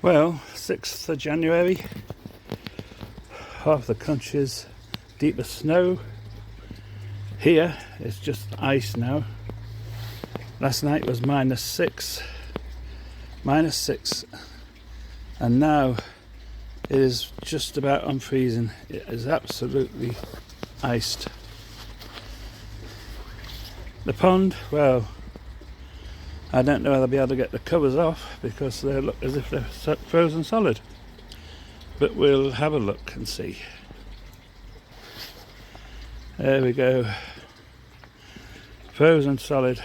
Well, 6th of January, half the country's deepest snow. Here it's just ice now. Last night was -6, and now it is just about unfreezing. It is absolutely iced. The pond, well, I don't know whether I'll be able to get the covers off because they look as if they're frozen solid. But we'll have a look and see. There we go. Frozen solid.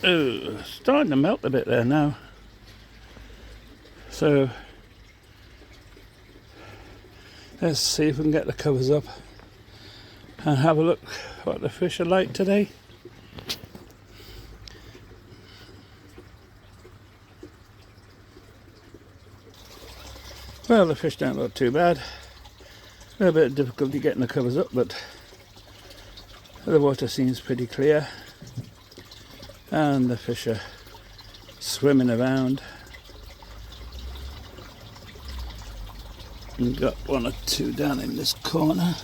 Oh, starting to melt a bit there now. So let's see if we can get the covers up and have a look what the fish are like today. Well, the fish don't look too bad. A little bit of difficulty getting the covers up, but the water seems pretty clear and the fish are swimming around. We've got one or two down in this corner.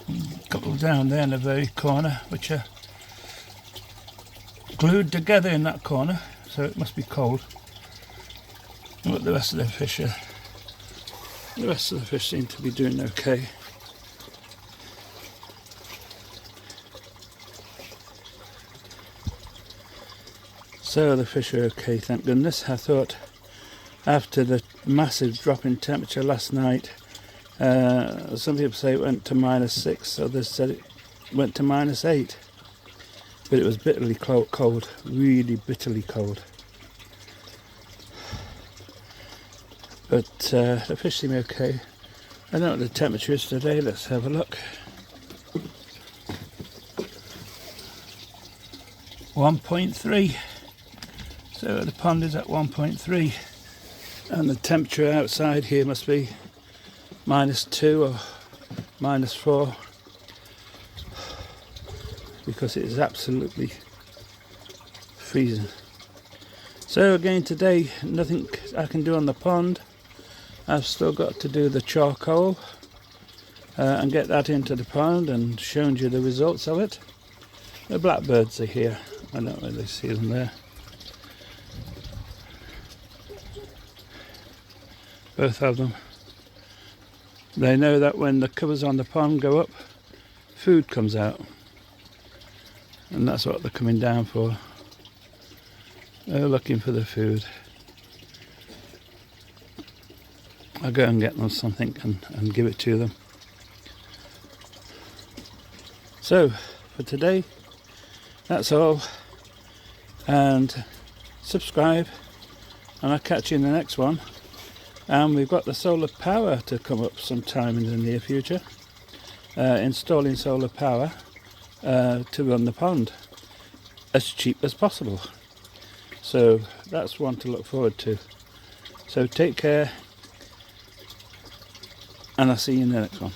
A couple down there in the very corner, which are glued together in that corner, so it must be cold. But the rest of the fish seem to be doing okay. So the fish are okay, thank goodness. I thought after the massive drop in temperature last night, some people say it went to -6, others said it went to -8. But it was bitterly cold, really bitterly cold. But the fish seem okay. I don't know what the temperature is today, let's have a look. 1.3. So the pond is at 1.3. And the temperature outside here must be -2 or -4. Because it is absolutely freezing. So again today, nothing I can do on the pond. I've still got to do the charcoal and get that into the pond and shown you the results of it. The blackbirds are here. I don't really see them there. Both of them. They know that when the covers on the pond go up, food comes out. And that's what they're coming down for. They're looking for the food. I'll go and get them something and give it to them. So, for today, that's all. And subscribe, and I'll catch you in the next one. And we've got the solar power to come up sometime in the near future. Installing solar power to run the pond as cheap as possible. So that's one to look forward to. So take care, and I'll see you in the next one.